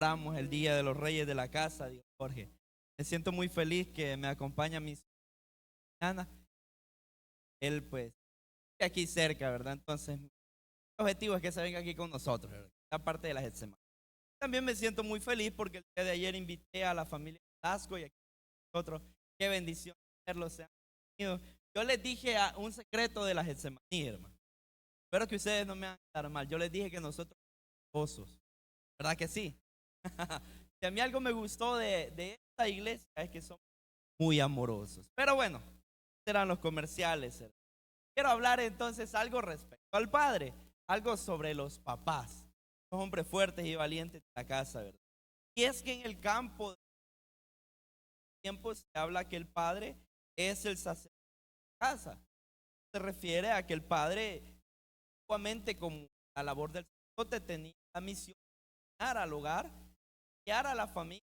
celebramos el Día de los Reyes de la Casa, digo Jorge. Me siento muy feliz que me acompaña mi mañana. Él pues aquí cerca, ¿verdad? Entonces, mi objetivo es que se venga aquí con nosotros, ¿verdad? La parte de la Getsemaní. También me siento muy feliz porque el día de ayer invité a la familia Velasco y aquí con nosotros. Qué bendición verlos, sean bienvenidos. Yo les dije un secreto de la Getsemaní, hermano. Espero que ustedes no me hagan quedar mal. Yo les dije que nosotros somos esposos, ¿verdad que sí? Si a mí algo me gustó de esta iglesia es que son muy amorosos. Pero bueno, serán los comerciales. Quiero hablar entonces algo respecto al padre, algo sobre los papás, los hombres fuertes y valientes de la casa, ¿verdad? Y es que en el campo de tiempo se habla que el padre es el sacerdote de la casa. Se refiere a que el padre, igualmente como la labor del sacerdote, tenía la misión de guiar al hogar, guiar a la familia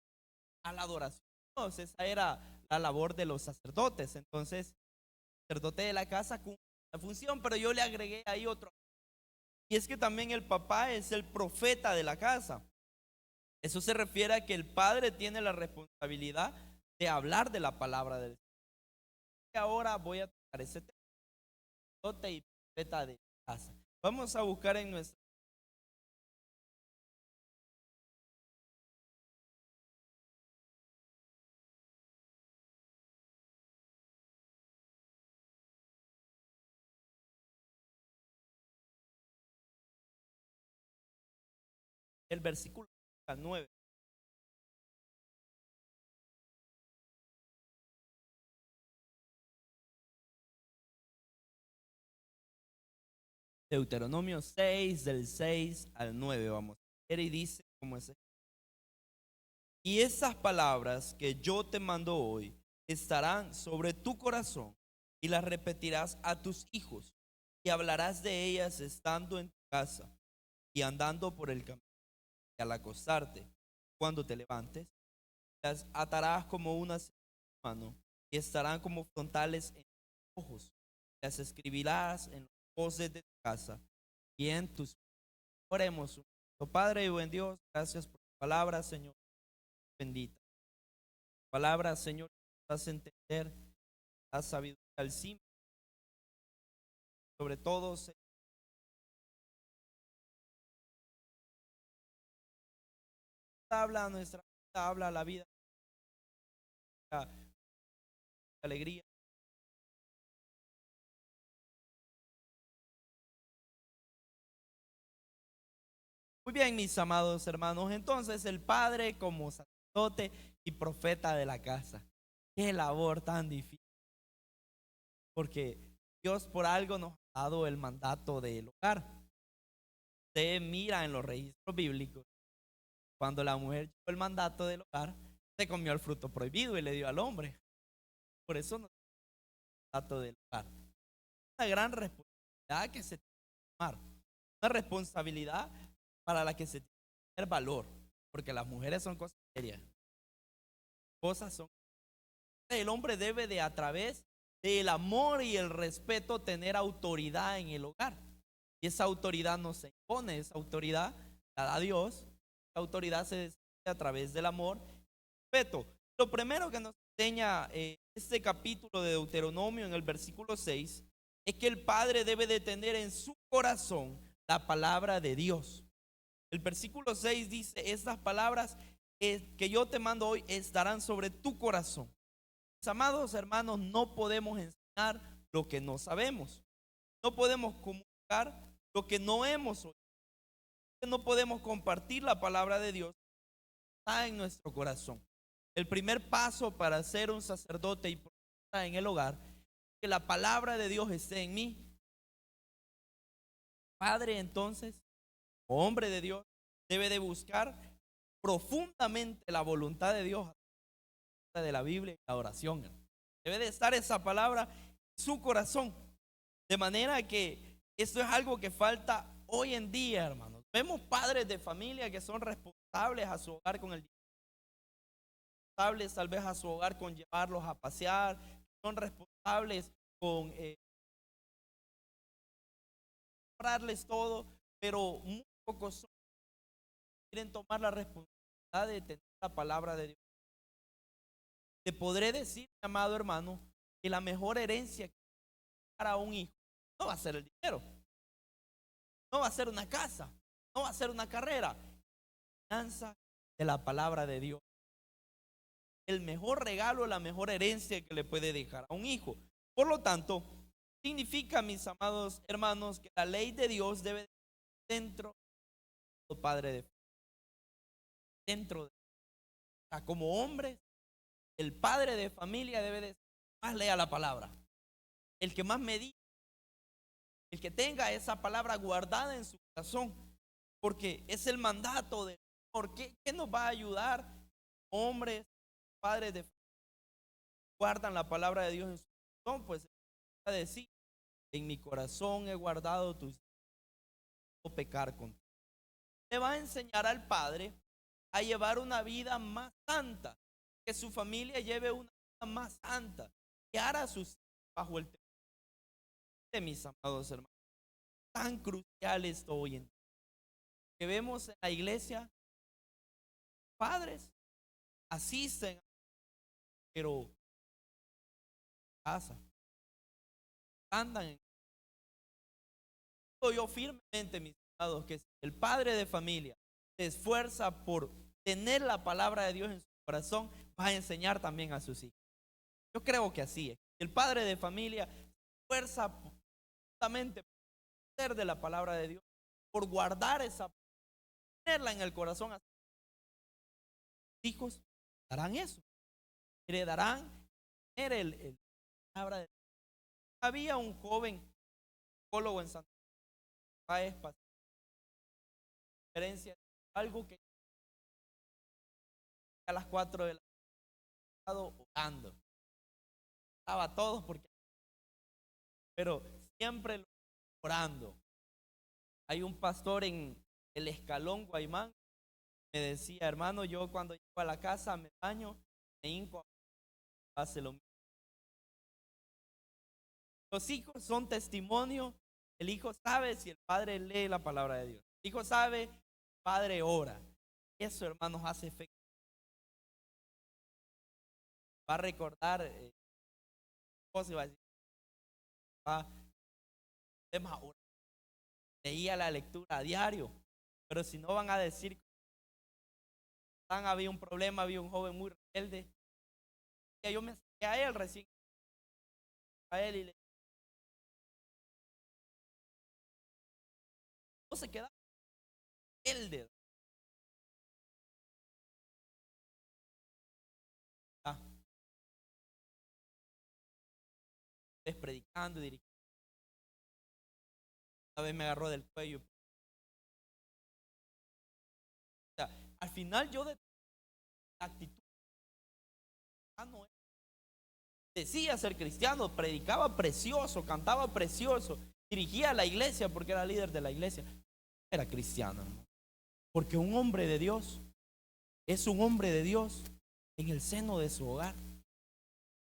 a la adoración. Entonces, esa era la labor de los sacerdotes. Entonces, el sacerdote de la casa cumple la función, pero yo le agregué ahí otro. Y es que también el papá es el profeta de la casa. Eso se refiere a que el padre tiene la responsabilidad de hablar de la palabra del Señor. Y ahora voy a tocar ese tema, sacerdote y profeta de la casa. Vamos a buscar en nuestro el versículo 9. Deuteronomio 6, del 6 al 9, vamos a ver y dice como es. Y esas palabras que yo te mando hoy estarán sobre tu corazón y las repetirás a tus hijos y hablarás de ellas estando en tu casa y andando por el camino y al acostarte. Cuando te levantes, las atarás como una mano y estarán como frontales en tus ojos. Las escribirás en los postes de tu casa y en tus... Oremos. Padre y buen Dios, gracias por tu palabra, Señor, bendita. Palabra, Señor, nos hace entender la sabiduría al simple, sobre todo, Señor, habla a nuestra vida, habla a la vida, la alegría. Muy bien, mis amados hermanos, entonces el Padre como sacerdote y profeta de la casa. Qué labor tan difícil, porque Dios por algo nos ha dado el mandato del hogar. Usted mira en los registros bíblicos, cuando la mujer llevó el mandato del hogar, se comió el fruto prohibido y le dio al hombre. Por eso no es el mandato del hogar. Una gran responsabilidad que se tiene que tomar. Una responsabilidad para la que se tiene que tener valor. Porque las mujeres son cosas serias. Cosas son. El hombre debe de a través del amor y el respeto tener autoridad en el hogar. Y esa autoridad no se impone, esa autoridad la da Dios. Esa autoridad se desarrolla a través del amor y el respeto. Lo primero que nos enseña este capítulo de Deuteronomio en el versículo 6 es que el padre debe de tener en su corazón la palabra de Dios. El versículo 6 dice, estas palabras que yo te mando hoy estarán sobre tu corazón. Mis amados hermanos, no podemos enseñar lo que no sabemos. No podemos comunicar lo que no hemos oído. No podemos compartir la palabra de Dios que está en nuestro corazón. El primer paso para ser un sacerdote y profeta en el hogar es que la palabra de Dios esté en mí. Padre, entonces, hombre de Dios, debe de buscar profundamente la voluntad de Dios a través de la Biblia y la oración. Debe de estar esa palabra en su corazón. De manera que esto es algo que falta hoy en día, hermanos. Vemos padres de familia que son responsables a su hogar con el responsables tal vez a su hogar con llevarlos a pasear, son responsables con comprarles todo, pero muy pocos quieren tomar la responsabilidad oportunidad de tener la palabra de Dios, te podré decir, mi amado hermano, que la mejor herencia que para un hijo no va a ser el dinero, no va a ser una casa, no va a ser una carrera, la enseñanza de la palabra de Dios. El mejor regalo, la mejor herencia que le puede dejar a un hijo. Por lo tanto, significa, mis amados hermanos, que la ley de Dios debe estar dentro del padre de dentro de, o sea, como hombre, el padre de familia debe de ser el que más lea la palabra, el que más medite, el que tenga esa palabra guardada en su corazón, porque es el mandato del Señor. ¿Qué nos va a ayudar? Hombres, padres de familia, guardan la palabra de Dios en su corazón, pues va a decir, en mi corazón he guardado tus no pecar contigo. Le va a enseñar al padre a llevar una vida más santa, que su familia lleve una vida más santa, guiar a sus hijos bajo el temor de, mis amados hermanos. Tan crucial esto hoy en día, que vemos en la iglesia, padres asisten, pero en casa andan en. Yo firmemente, mis amados, que si el padre de familia se esfuerza por tener la palabra de Dios en su corazón, va a enseñar también a sus hijos. Yo creo que así es. El padre de familia se esfuerza justamente por ser de la palabra de Dios, por guardar esa, tenerla en el corazón. Los hijos darán eso, heredarán el palabra de Dios. Había un joven psicólogo en Santa Fe, diferencia, algo que a las 4 de la tarde orando. Estaba todos porque, pero siempre orando. Hay un pastor en el Escalón, Guaymán, me decía, hermano, yo cuando llego a la casa me baño, me hinco, hace lo mismo. Los hijos son testimonio. El hijo sabe si el padre lee la palabra de Dios. El hijo sabe, el padre ora. Eso, hermanos, hace efecto. Va a recordar, José va a decir, leía la lectura a diario, pero si no van a decir, había un problema, había un joven muy rebelde, y yo me acerqué a él recién, a él, y le no se queda rebelde, predicando y dirigiendo. Una vez me agarró del cuello. O sea, al final yo de la actitud decía ser cristiano, predicaba precioso, cantaba precioso, dirigía a la iglesia porque era líder de la iglesia. Era cristiano, hermano. Porque un hombre de Dios es un hombre de Dios en el seno de su hogar.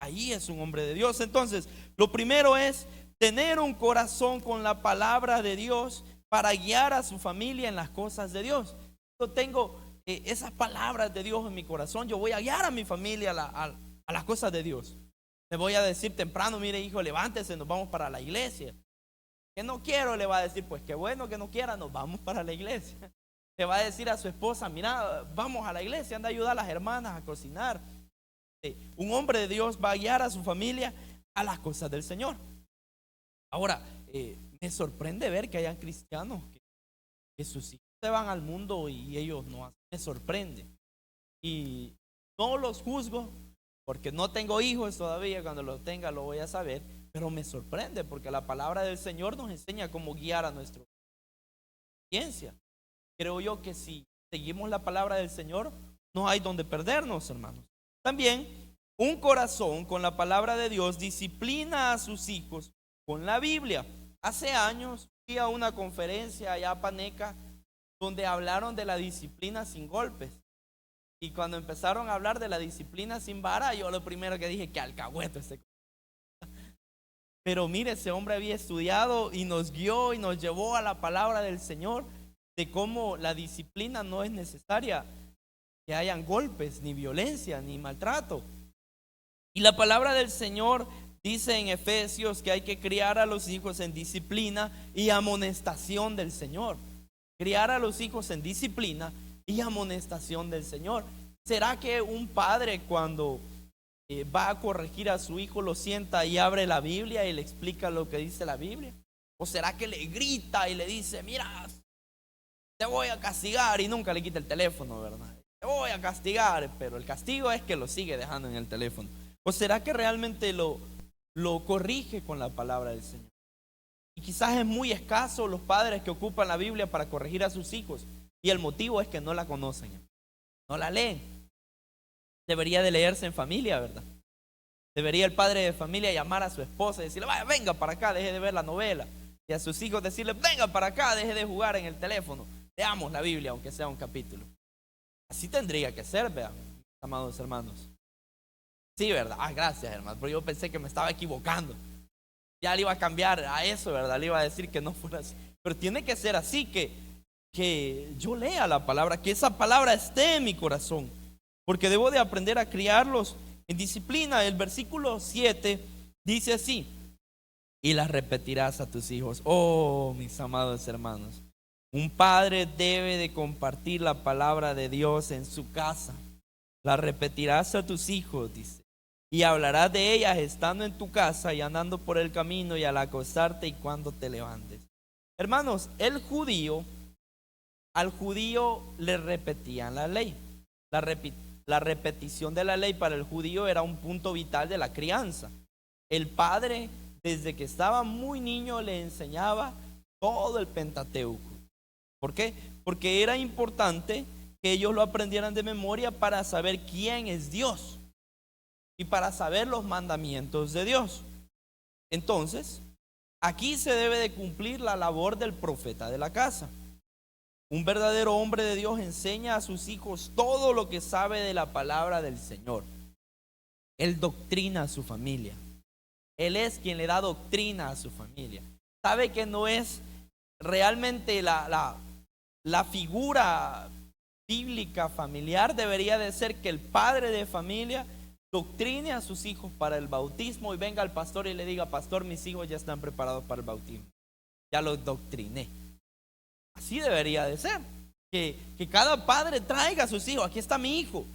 Ahí es un hombre de Dios. Entonces, lo primero es tener un corazón con la palabra de Dios para guiar a su familia en las cosas de Dios. Yo tengo esas palabras de Dios en mi corazón. Yo voy a guiar a mi familia a las cosas de Dios. Le voy a decir temprano, mire hijo, levántese, nos vamos para la iglesia. Que no quiero, le va a decir, pues qué bueno que no quiera, nos vamos para la iglesia. Le va a decir a su esposa, mira, vamos a la iglesia, anda a ayudar a las hermanas a cocinar. Un hombre de Dios va a guiar a su familia a las cosas del Señor. Ahora, me sorprende ver que hayan cristianos que sus hijos se van al mundo y ellos no hacen. Me sorprende. Y no los juzgo porque no tengo hijos todavía. Cuando los tenga lo voy a saber. Pero me sorprende porque la palabra del Señor nos enseña cómo guiar a nuestra ciencia. Creo yo que si seguimos la palabra del Señor, no hay donde perdernos, hermanos. También un corazón con la palabra de Dios disciplina a sus hijos con la Biblia. Hace años fui a una conferencia allá a Paneca donde hablaron de la disciplina sin golpes. Y cuando empezaron a hablar de la disciplina sin vara, yo lo primero que dije, que alcahueto ese. Pero mire, ese hombre había estudiado y nos guió y nos llevó a la palabra del Señor de cómo la disciplina no es necesaria que hayan golpes, ni violencia, ni maltrato. Y la palabra del Señor dice en Efesios que hay que criar a los hijos en disciplina y amonestación del Señor. Criar a los hijos en disciplina y amonestación del Señor. ¿Será que un padre cuando va a corregir a su hijo lo sienta y abre la Biblia y le explica lo que dice la Biblia? ¿O será que le grita y le dice, mira, te voy a castigar, y nunca le quita el teléfono, ¿verdad? Te voy a castigar, pero el castigo es que lo sigue dejando en el teléfono? ¿O será que realmente lo corrige con la palabra del Señor? Y quizás es muy escaso los padres que ocupan la Biblia para corregir a sus hijos, y el motivo es que no la conocen, no la leen. Debería de leerse en familia, ¿verdad? Debería el padre de familia llamar a su esposa y decirle, vaya, venga para acá, deje de ver la novela. Y a sus hijos decirle, venga para acá, deje de jugar en el teléfono, leamos la Biblia, aunque sea un capítulo. Así tendría que ser, vean, amados hermanos. Sí, ¿verdad? Gracias, hermano, pero yo pensé que me estaba equivocando. Ya le iba a cambiar a eso, ¿verdad? Le iba a decir que no fuera así. Pero tiene que ser así, que yo lea la palabra, que esa palabra esté en mi corazón. Porque debo de aprender a criarlos en disciplina. El versículo 7 dice así: y las repetirás a tus hijos. Oh, mis amados hermanos, un padre debe de compartir la palabra de Dios en su casa. La repetirás a tus hijos, dice, y hablarás de ellas estando en tu casa y andando por el camino y al acostarte y cuando te levantes. Hermanos, al judío le repetían la ley. La repetición de la ley para el judío era un punto vital de la crianza. El padre, desde que estaba muy niño, le enseñaba todo el Pentateuco. ¿Por qué? Porque era importante que ellos lo aprendieran de memoria para saber quién es Dios y para saber los mandamientos de Dios. Entonces, aquí se debe de cumplir la labor del profeta de la casa. Un verdadero hombre de Dios enseña a sus hijos todo lo que sabe de la palabra del Señor. Él doctrina a su familia. Él es quien le da doctrina a su familia. Sabe que no es realmente la figura bíblica familiar. Debería de ser que el padre de familia doctrine a sus hijos para el bautismo y venga al pastor y le diga, pastor, mis hijos ya están preparados para el bautismo. Ya los doctriné. Así debería de ser. Que cada padre traiga a sus hijos. Aquí está mi hijo.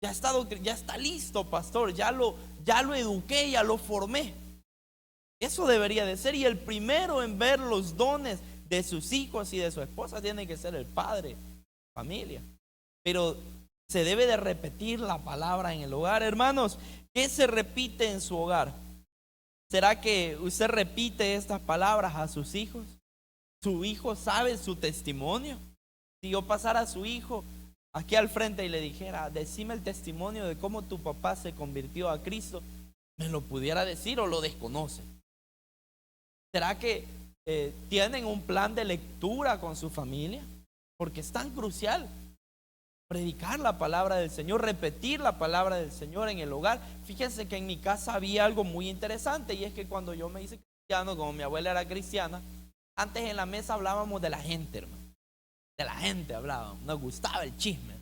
Ya está listo, pastor. Ya lo eduqué, ya lo formé. Eso debería de ser. Y el primero en ver los dones de sus hijos y de su esposa tiene que ser el padre, familia. Pero se debe de repetir la palabra en el hogar. Hermanos, ¿qué se repite en su hogar? ¿Será que usted repite estas palabras a sus hijos? ¿Su hijo sabe su testimonio? Si yo pasara a su hijo aquí al frente y le dijera, decime el testimonio de cómo tu papá se convirtió a Cristo, ¿me lo pudiera decir o lo desconoce? ¿Será que tienen un plan de lectura con su familia? Porque es tan crucial predicar la palabra del Señor, repetir la palabra del Señor en el hogar. Fíjense que en mi casa había algo muy interesante, y es que cuando yo me hice cristiano, como mi abuela era cristiana, antes en la mesa hablábamos de la gente, hermano. De la gente hablábamos. Nos gustaba el chisme.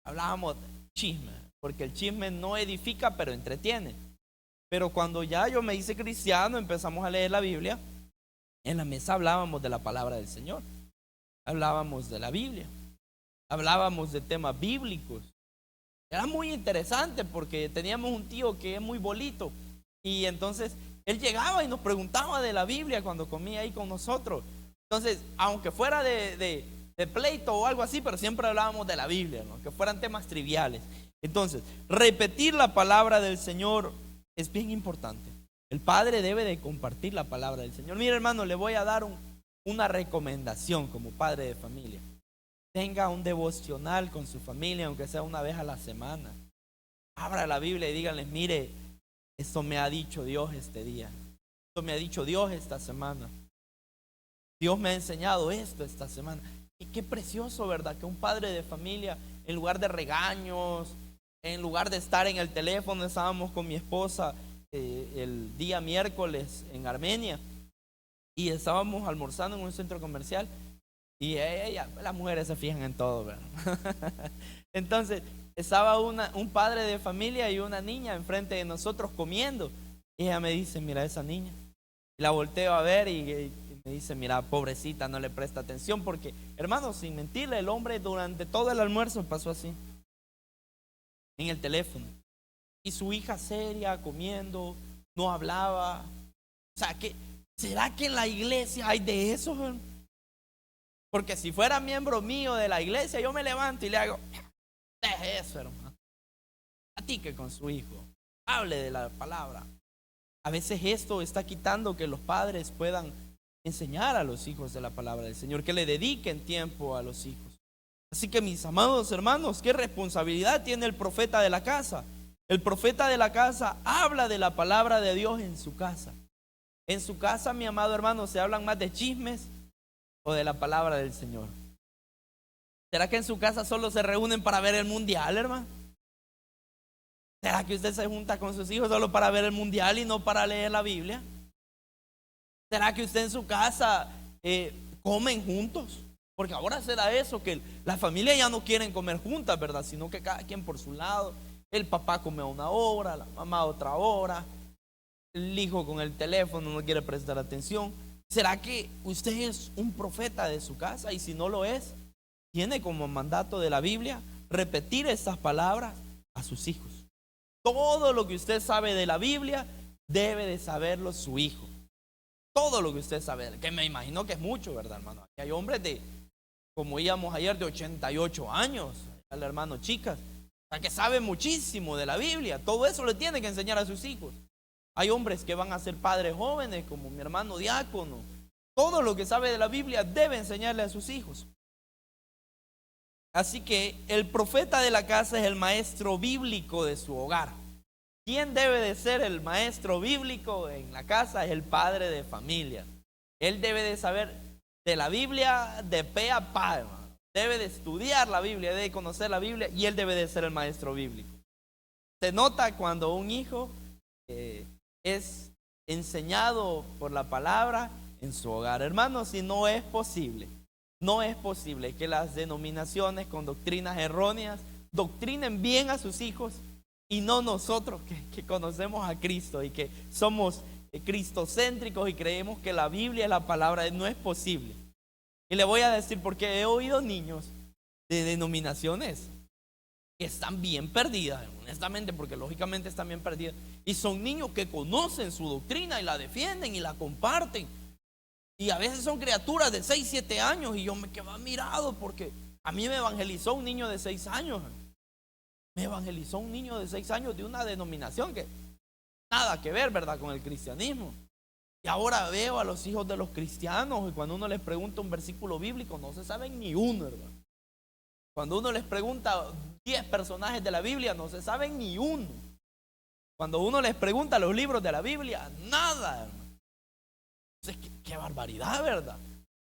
Hablábamos de chisme. Porque el chisme no edifica, pero entretiene. Pero cuando ya yo me hice cristiano, empezamos a leer la Biblia. En la mesa hablábamos de la palabra del Señor. Hablábamos de la Biblia. Hablábamos de temas bíblicos. Era muy interesante porque teníamos un tío que es muy bolito. Y entonces él llegaba y nos preguntaba de la Biblia cuando comía ahí con nosotros. Entonces, aunque fuera de pleito o algo así, pero siempre hablábamos de la Biblia, ¿no? Que fueran temas triviales. Entonces, repetir la palabra del Señor es bien importante. El padre debe de compartir la palabra del Señor. Mire, hermano, le voy a dar una recomendación como padre de familia. Tenga un devocional con su familia, aunque sea una vez a la semana. Abra la Biblia y díganles, mire, esto me ha dicho Dios este día. Esto me ha dicho Dios esta semana. Dios me ha enseñado esto esta semana. Y qué precioso, ¿verdad? Que un padre de familia, en lugar de regaños, en lugar de estar en el teléfono, estábamos con mi esposa el día miércoles en Armenia y estábamos almorzando en un centro comercial Y las mujeres se fijan en todo, ¿verdad? Entonces, estaba un padre de familia y una niña enfrente de nosotros comiendo. Y ella me dice, mira esa niña. Y la volteo a ver y me dice, mira, pobrecita, no le presta atención. Porque, hermano, sin mentirle, el hombre durante todo el almuerzo pasó así, en el teléfono. Y su hija seria, comiendo, no hablaba. O sea, ¿será que en la iglesia hay de esos? Porque si fuera miembro mío de la iglesia, yo me levanto y le hago, deje eso, hermano. Platique con su hijo, hable de la palabra. A veces esto está quitando que los padres puedan enseñar a los hijos de la palabra del Señor, que le dediquen tiempo a los hijos. Así que, mis amados hermanos, ¿qué responsabilidad tiene el profeta de la casa? El profeta de la casa habla de la palabra de Dios en su casa. En su casa, mi amado hermano, ¿se hablan más de chismes o de la palabra del Señor? ¿Será que en su casa solo se reúnen para ver el mundial, hermano? ¿Será que usted se junta con sus hijos solo para ver el mundial y no para leer la Biblia? ¿Será que usted en su casa comen juntos? Porque ahora se da eso, que las familias ya no quieren comer juntas, ¿verdad? Sino que cada quien por su lado. El papá come a una hora, la mamá a otra hora. El hijo con el teléfono no quiere prestar atención. ¿Será que usted es un profeta de su casa? Y si no lo es, tiene como mandato de la Biblia repetir estas palabras a sus hijos. Todo lo que usted sabe de la Biblia debe de saberlo su hijo. Todo lo que usted sabe, que me imagino que es mucho, ¿verdad, hermano? Aquí hay hombres como íbamos ayer, de 88 años, el hermano chicas, o sea, que sabe muchísimo de la Biblia. Todo eso le tiene que enseñar a sus hijos. Hay hombres que van a ser padres jóvenes, como mi hermano diácono. Todo lo que sabe de la Biblia debe enseñarle a sus hijos. Así que el profeta de la casa es el maestro bíblico de su hogar. ¿Quién debe de ser el maestro bíblico en la casa? Es el padre de familia. Él debe de saber de la Biblia de pe a pa, hermano. Debe de estudiar la Biblia, debe de conocer la Biblia y él debe de ser el maestro bíblico. Se nota cuando un hijo es enseñado por la palabra en su hogar. Hermanos, si no es posible que las denominaciones con doctrinas erróneas doctrinen bien a sus hijos y no nosotros que conocemos a Cristo y que somos cristocéntricos y creemos que la Biblia es la palabra. No es posible. Y le voy a decir porque he oído niños de denominaciones que están bien perdidas, honestamente, porque lógicamente están bien perdidas, y son niños que conocen su doctrina y la defienden y la comparten, y a veces son criaturas de 6, 7 años, y yo me quedo admirado porque a mí me evangelizó un niño de 6 años. Me evangelizó un niño de 6 años de una denominación que nada que ver, ¿verdad?, con el cristianismo. Y ahora veo a los hijos de los cristianos y cuando uno les pregunta un versículo bíblico no se saben ni uno, hermano. Cuando uno les pregunta 10 personajes de la Biblia no se saben ni uno. Cuando uno les pregunta los libros de la Biblia, nada, hermano. Entonces, qué barbaridad, ¿verdad?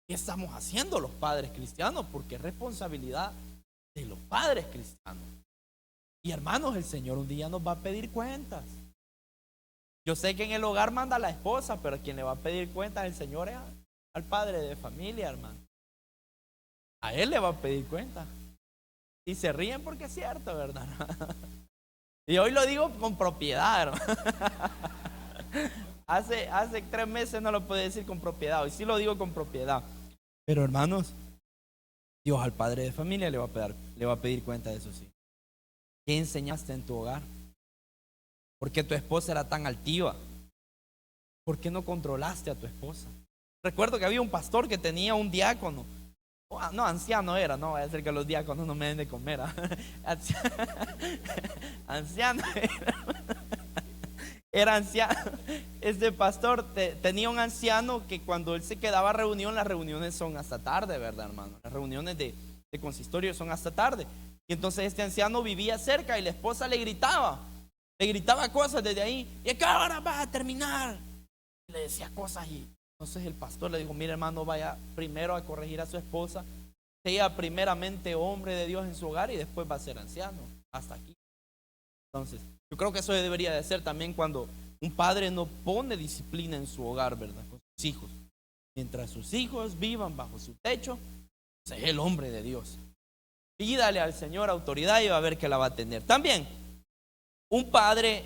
¿Qué estamos haciendo los padres cristianos? Porque es responsabilidad de los padres cristianos. Y hermanos, el Señor un día nos va a pedir cuentas. Yo sé que en el hogar manda la esposa, pero quien le va a pedir cuentas el Señor es al padre de familia, hermano. A él le va a pedir cuentas. Y se ríen porque es cierto, ¿verdad? Y hoy lo digo con propiedad, hermano. Hace 3 meses no lo puedo decir con propiedad. Hoy sí lo digo con propiedad. Pero hermanos, Dios al padre de familia le va a pedir cuenta de eso, sí. ¿Qué enseñaste en tu hogar? ¿Por qué tu esposa era tan altiva? ¿Por qué no controlaste a tu esposa? Recuerdo que había un pastor que tenía un diácono. No, anciano era, no voy a decir que los diáconos no me den de comer. Anciano era anciano. Este pastor tenía un anciano que cuando él se quedaba a reunión, las reuniones son hasta tarde, ¿verdad, hermano? Las reuniones de consistorio son hasta tarde. Y entonces este anciano vivía cerca y la esposa le gritaba cosas desde ahí. ¿Y a qué hora vas a terminar? Y le decía cosas y entonces el pastor le dijo, mire, hermano, vaya primero a corregir a su esposa, sea primeramente hombre de Dios en su hogar y después va a ser anciano. Hasta aquí. Entonces, yo creo que eso debería de ser también cuando un padre no pone disciplina en su hogar, ¿verdad? Con sus hijos. Mientras sus hijos vivan bajo su techo, Ese es el hombre de Dios. Pídale al Señor autoridad y va a ver que la va a tener. También, un padre,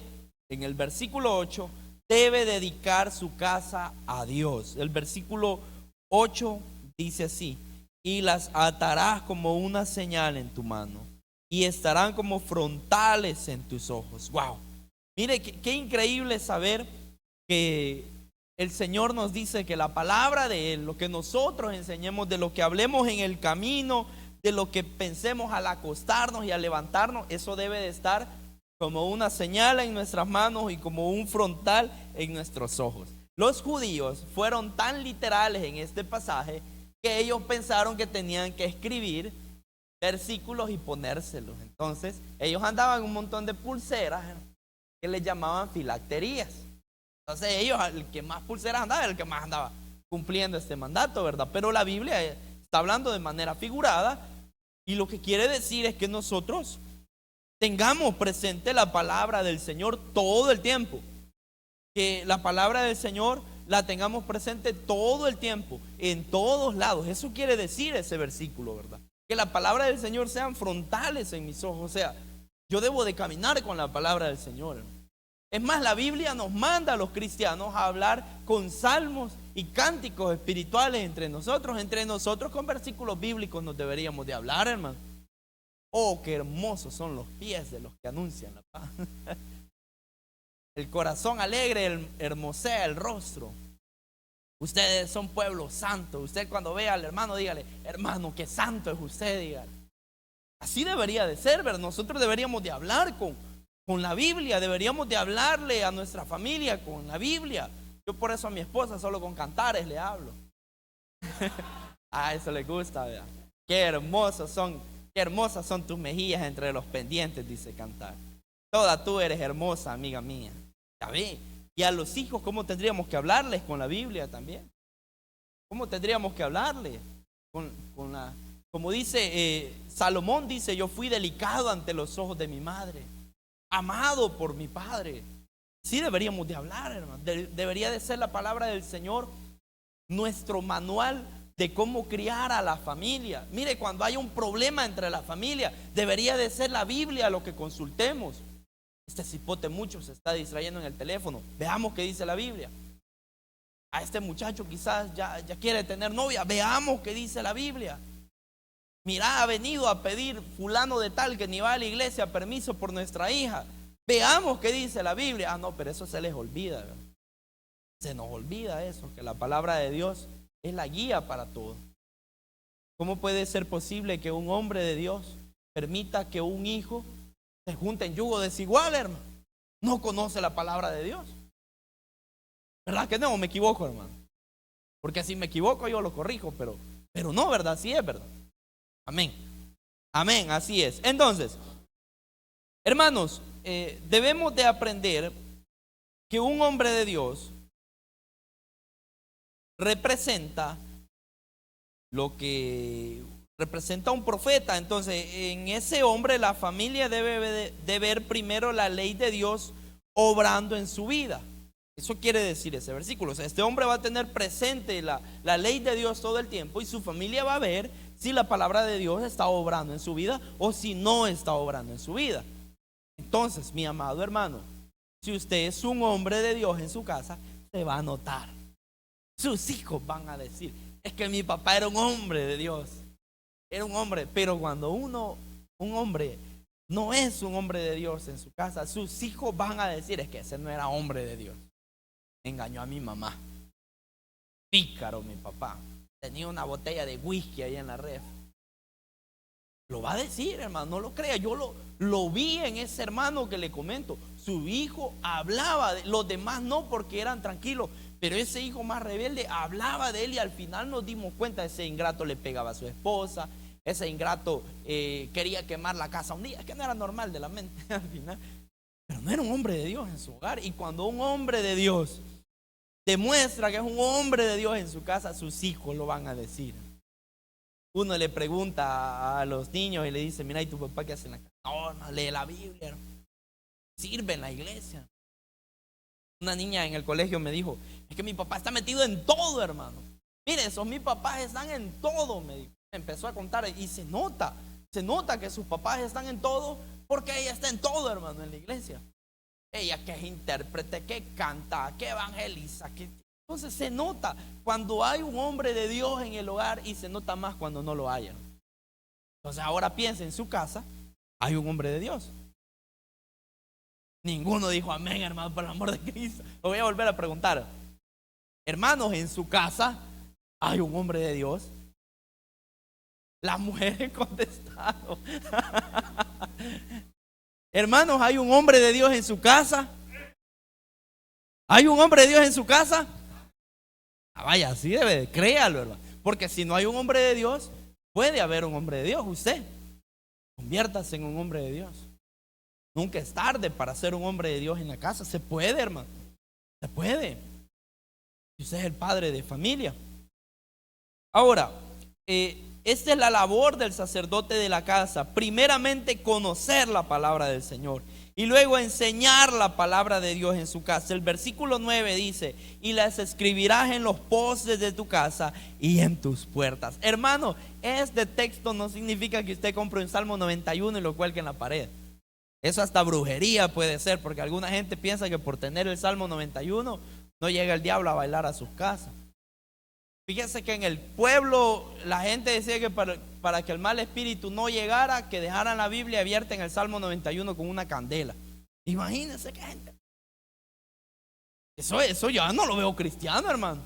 en el versículo 8, debe dedicar su casa a Dios. El versículo 8 dice así: y las atarás como una señal en tu mano, y estarán como frontales en tus ojos. Wow. Mire, qué increíble saber que el Señor nos dice que la palabra de Él, lo que nosotros enseñemos, de lo que hablemos en el camino, de lo que pensemos al acostarnos y al levantarnos, eso debe de estar como una señal en nuestras manos y como un frontal en nuestros ojos. Los judíos fueron tan literales en este pasaje que ellos pensaron que tenían que escribir versículos y ponérselos. Entonces ellos andaban un montón de pulseras que les llamaban filacterías. Entonces ellos, el que más pulseras andaba, el que más andaba cumpliendo este mandato, ¿verdad? Pero la Biblia está hablando de manera figurada, y lo que quiere decir es que nosotros tengamos presente la palabra del Señor todo el tiempo. Que la palabra del Señor la tengamos presente todo el tiempo, en todos lados. Eso quiere decir ese versículo, ¿verdad? Que la palabra del Señor sean frontales en mis ojos. O sea, yo debo de caminar con la palabra del Señor. Es más, la Biblia nos manda a los cristianos a hablar con salmos y cánticos espirituales entre nosotros. Entre nosotros con versículos bíblicos nos deberíamos de hablar, hermano. Oh, qué hermosos son los pies de los que anuncian la paz. El corazón alegre hermosea el rostro. Ustedes son pueblo santo. Usted cuando vea al hermano, dígale: hermano, qué santo es usted, dígale. Así debería de ser, ¿verdad? Nosotros deberíamos de hablar con la Biblia, deberíamos de hablarle a nuestra familia con la Biblia. Yo por eso a mi esposa solo con cantares le hablo. A eso le gusta, ¿verdad? Qué hermosas son tus mejillas entre los pendientes, dice Cantar. Toda tú eres hermosa, amiga mía. Ya ve. Y a los hijos, ¿cómo tendríamos que hablarles con la Biblia también? ¿Cómo tendríamos que hablarles? Como dice Salomón, dice: yo fui delicado ante los ojos de mi madre, amado por mi padre. Sí deberíamos de hablar, hermano. Debería de ser la palabra del Señor nuestro manual de cómo criar a la familia. Mire, cuando hay un problema entre la familia, debería de ser la Biblia lo que consultemos. Este cipote mucho se está distrayendo en el teléfono. Veamos qué dice la Biblia. A este muchacho quizás ya quiere tener novia. Veamos qué dice la Biblia. Mira, ha venido a pedir fulano de tal que ni va a la iglesia permiso por nuestra hija. Veamos qué dice la Biblia. Ah, no, pero eso se les olvida, ¿verdad? Se nos olvida eso, que la palabra de Dios es la guía para todo. ¿Cómo puede ser posible que un hombre de Dios permita que un hijo se junte en yugo desigual, hermano? No conoce la palabra de Dios. ¿Verdad que no? Me equivoco, hermano. Porque si me equivoco yo lo corrijo, pero no, ¿verdad? Así es, ¿verdad? Amén. Amén, así es. Entonces, hermanos, debemos de aprender que un hombre de Dios representa lo que representa un profeta. Entonces, en ese hombre la familia debe de ver primero la ley de Dios obrando en su vida. Eso quiere decir ese versículo. O sea, este hombre va a tener presente la ley de Dios todo el tiempo, y su familia va a ver si la palabra de Dios está obrando en su vida o si no está obrando en su vida. Entonces, mi amado hermano, si usted es un hombre de Dios en su casa, se va a notar. Sus hijos van a decir: es que mi papá era un hombre de Dios. Era un hombre. Pero cuando un hombre no es un hombre de Dios en su casa, sus hijos van a decir: es que ese no era hombre de Dios. Engañó a mi mamá. Pícaro mi papá. Tenía una botella de whisky ahí en la ref. Lo va a decir, hermano, no lo crea. Yo lo vi en ese hermano que le comento. Su hijo hablaba de los demás, no, porque eran tranquilos, pero ese hijo más rebelde hablaba de él, y al final nos dimos cuenta: ese ingrato le pegaba a su esposa, ese ingrato quería quemar la casa un día. Es que no era normal de la mente al final, pero no era un hombre de Dios en su hogar. Y cuando un hombre de Dios demuestra que es un hombre de Dios en su casa, sus hijos lo van a decir. Uno le pregunta a los niños y le dice: mira, ¿y tu papá qué hace en la casa? No, lee la Biblia, sirve en la iglesia. Una niña en el colegio me dijo: es que mi papá está metido en todo, hermano. Mire, esos mis papás están en todo, me dijo. Empezó a contar y se nota que sus papás están en todo, porque ella está en todo, hermano, en la iglesia. Ella que es intérprete, que canta, que evangeliza, que... Entonces se nota cuando hay un hombre de Dios en el hogar y se nota más cuando no lo hay, hermano. Entonces ahora piensa, en su casa hay un hombre de Dios. Ninguno dijo amén, hermano, por el amor de Cristo. Lo voy a volver a preguntar. Hermanos, en su casa hay un hombre de Dios. Las mujeres contestaron. Hermanos, ¿hay un hombre de Dios en su casa? ¿Hay un hombre de Dios en su casa? Vaya, así debe de, créalo, hermano. Porque si no hay un hombre de Dios, puede haber un hombre de Dios. Usted, conviértase en un hombre de Dios. Nunca es tarde para ser un hombre de Dios en la casa. Se puede, hermano. Se puede. Si usted es el padre de familia. Ahora, esta es la labor del sacerdote de la casa. Primeramente, conocer la palabra del Señor. Y luego enseñar la palabra de Dios en su casa. El versículo 9 dice: y las escribirás en los postes de tu casa y en tus puertas. Hermano, este texto no significa que usted compre un Salmo 91 y lo cuelgue en la pared. Eso hasta brujería puede ser, porque alguna gente piensa que por tener el Salmo 91 no llega el diablo a bailar a sus casas. Fíjese que en el pueblo la gente decía que para que el mal espíritu no llegara, que dejaran la Biblia abierta en el Salmo 91 con una candela. Imagínense qué gente. Eso ya no lo veo cristiano, hermano.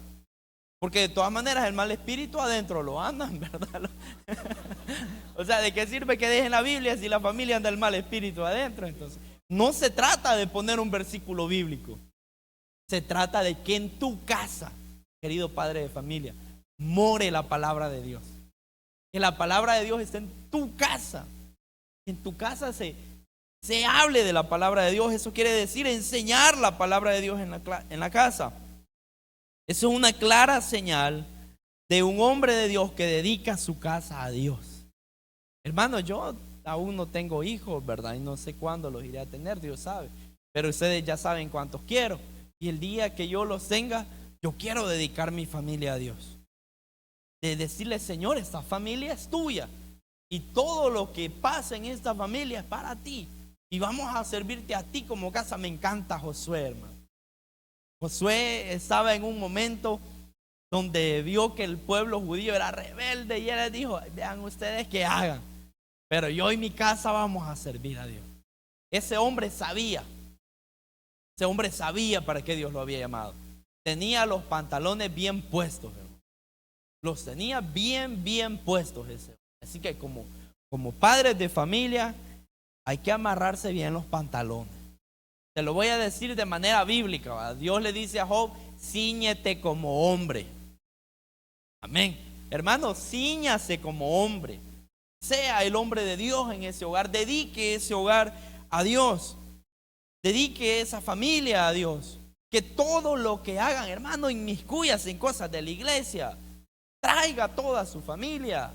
Porque de todas maneras el mal espíritu adentro lo andan, ¿verdad? O sea, ¿de qué sirve que dejen la Biblia si la familia anda el mal espíritu adentro? Entonces, no se trata de poner un versículo bíblico. Se trata de que en tu casa, querido padre de familia, more la palabra de Dios. Que la palabra de Dios esté en tu casa. En tu casa se hable de la palabra de Dios. Eso quiere decir enseñar la palabra de Dios en la casa. Eso es una clara señal de un hombre de Dios que dedica su casa a Dios. Hermano, yo aún no tengo hijos, ¿verdad? Y no sé cuándo los iré a tener, Dios sabe. Pero ustedes ya saben cuántos quiero. Y el día que yo los tenga, yo quiero dedicar mi familia a Dios. De decirle: Señor, esta familia es tuya. Y todo lo que pasa en esta familia es para ti. Y vamos a servirte a ti como casa. Me encanta Josué, hermano. Josué estaba en un momento donde vio que el pueblo judío era rebelde y él les dijo: vean ustedes qué hagan, pero yo y mi casa vamos a servir a Dios. Ese hombre sabía para qué Dios lo había llamado. Tenía los pantalones bien puestos, hermano. Los tenía bien puestos ese hombre. Así que como padres de familia hay que amarrarse bien los pantalones. Te lo voy a decir de manera bíblica, ¿verdad? Dios le dice a Job: cíñete como hombre. Amén. Hermano, cíñase como hombre. Sea el hombre de Dios en ese hogar. Dedique ese hogar a Dios. Dedique esa familia a Dios. Que todo lo que hagan, hermano, inmiscúyase en cosas de la iglesia. Traiga a toda su familia.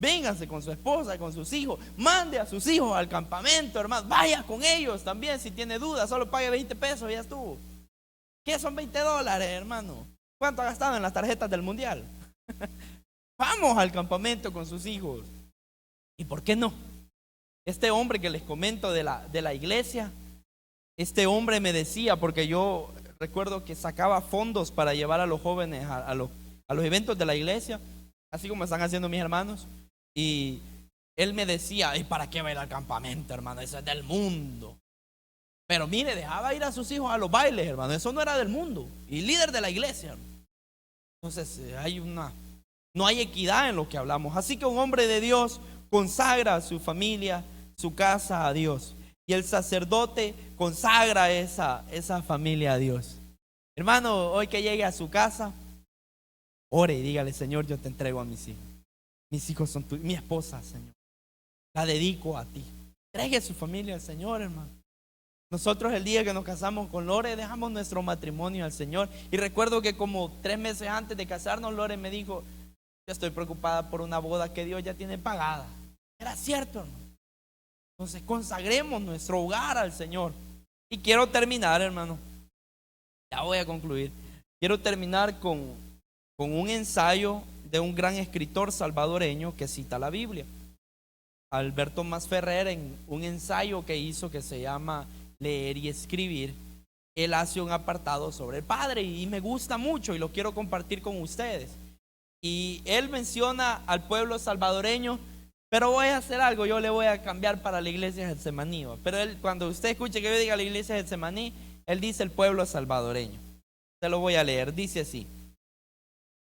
Véngase con su esposa, con sus hijos. Mande a sus hijos al campamento, hermano. Vaya con ellos también si tiene dudas. Solo pague 20 pesos y ya estuvo. ¿Qué son $20, hermano? ¿Cuánto ha gastado en las tarjetas del mundial? Vamos al campamento con sus hijos. ¿Y por qué no? Este hombre que les comento de la iglesia, este hombre me decía, porque yo recuerdo que sacaba fondos para llevar a los jóvenes a los eventos de la iglesia, así como están haciendo mis hermanos. Y él me decía: ¿y para qué va a ir al campamento, hermano? Eso es del mundo. Pero mire, dejaba ir a sus hijos a los bailes, hermano. Eso no era del mundo. Y líder de la iglesia, hermano. Entonces no hay equidad en lo que hablamos. Así que un hombre de Dios consagra a su familia, su casa a Dios. Y el sacerdote consagra esa familia a Dios. Hermano, hoy que llegue a su casa, ore y dígale: Señor, yo te entrego a mis hijos. Mis hijos son tuyos. Mi esposa, Señor, la dedico a ti. Entregue su familia al Señor, hermano. Nosotros el día que nos casamos con Lore, dejamos nuestro matrimonio al Señor. Y recuerdo que como 3 meses antes de casarnos, Lore me dijo: yo estoy preocupada por una boda que Dios ya tiene pagada. Era cierto, hermano. Entonces consagremos nuestro hogar al Señor. Y quiero terminar, hermano. Ya voy a concluir. Quiero terminar con un ensayo de un gran escritor salvadoreño que cita la Biblia, Alberto Masferrer, en un ensayo que hizo que se llama Leer y Escribir. Él hace un apartado sobre el Padre y me gusta mucho y lo quiero compartir con ustedes. Y él menciona al pueblo salvadoreño, pero voy a hacer algo, yo le voy a cambiar para la iglesia de Getsemaní. Pero él, cuando usted escuche que yo diga la iglesia de Getsemaní, él dice el pueblo salvadoreño. Se lo voy a leer, dice así: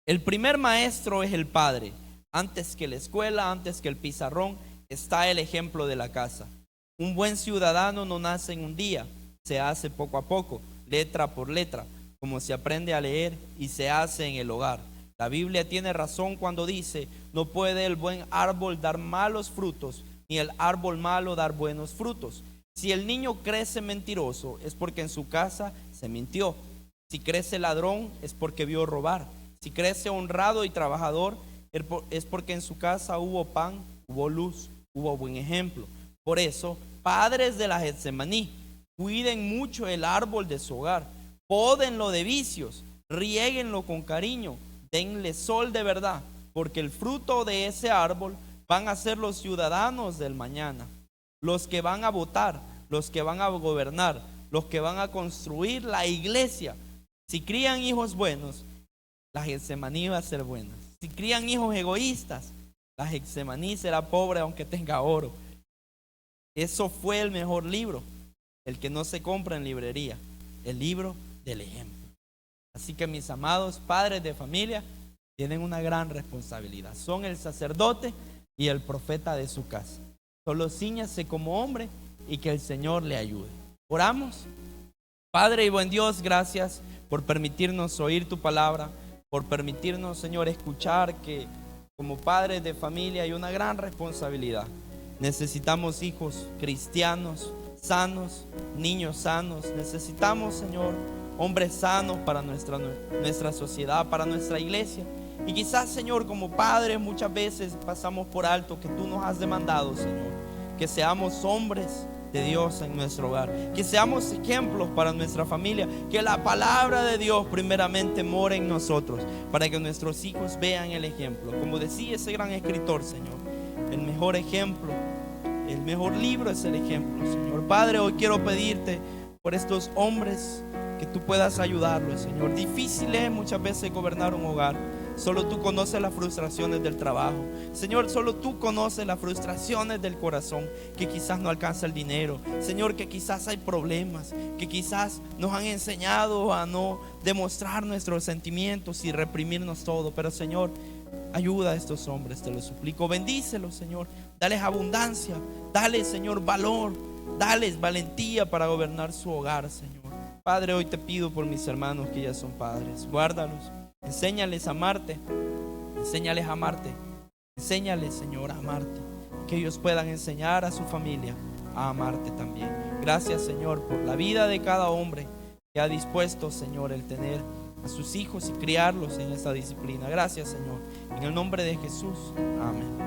el primer maestro es el padre. Antes que la escuela, antes que el pizarrón, está el ejemplo de la casa. Un buen ciudadano no nace en un día, se hace poco a poco, letra por letra, como se aprende a leer y se hace en el hogar. La Biblia tiene razón cuando dice: no puede el buen árbol dar malos frutos, ni el árbol malo dar buenos frutos. Si el niño crece mentiroso, es porque en su casa se mintió. Si crece ladrón, es porque vio robar. Si crece honrado y trabajador, es porque en su casa hubo pan, hubo luz, hubo buen ejemplo. Por eso, padres de la Getsemaní, cuiden mucho el árbol de su hogar, pódenlo de vicios, riéguenlo con cariño, denle sol de verdad, porque el fruto de ese árbol van a ser los ciudadanos del mañana, los que van a votar, los que van a gobernar, los que van a construir la iglesia. Si crían hijos buenos, la Getsemaní va a ser buena. Si crían hijos egoístas, la Getsemaní será pobre aunque tenga oro. Eso fue el mejor libro, el que no se compra en librería, el libro del ejemplo. Así que mis amados padres de familia tienen una gran responsabilidad. Son el sacerdote y el profeta de su casa. Solo cíñase como hombre y que el Señor le ayude. Oramos. Padre y buen Dios, gracias por permitirnos oír tu palabra, por permitirnos, Señor, escuchar que como padres de familia hay una gran responsabilidad. Necesitamos hijos cristianos, sanos, niños sanos. Necesitamos, Señor, hombres sanos para nuestra sociedad, para nuestra iglesia. Y quizás, Señor, como padres muchas veces pasamos por alto que tú nos has demandado, Señor, que seamos hombres de Dios en nuestro hogar, que seamos ejemplos para nuestra familia, que la palabra de Dios primeramente more en nosotros, para que nuestros hijos vean el ejemplo. Como decía ese gran escritor, Señor, el mejor ejemplo, el mejor libro es el ejemplo, Señor. Padre, hoy quiero pedirte por estos hombres que tú puedas ayudarlos, Señor. Difícil es muchas veces gobernar un hogar. Solo tú conoces las frustraciones del trabajo, Señor. Solo tú conoces las frustraciones del corazón, que quizás no alcanza el dinero, Señor, que quizás hay problemas, que quizás nos han enseñado a no demostrar nuestros sentimientos y reprimirnos todo. Pero, Señor, ayuda a estos hombres, te lo suplico. Bendícelos, Señor. Dales abundancia, dales, Señor, valor, dales valentía para gobernar su hogar, Señor. Padre, hoy te pido por mis hermanos que ya son padres. Guárdalos. Enséñales a amarte, enséñales a amarte, enséñales, Señor, a amarte, que ellos puedan enseñar a su familia a amarte también. Gracias, Señor, por la vida de cada hombre que ha dispuesto, Señor, el tener a sus hijos y criarlos en esta disciplina. Gracias, Señor, en el nombre de Jesús, amén.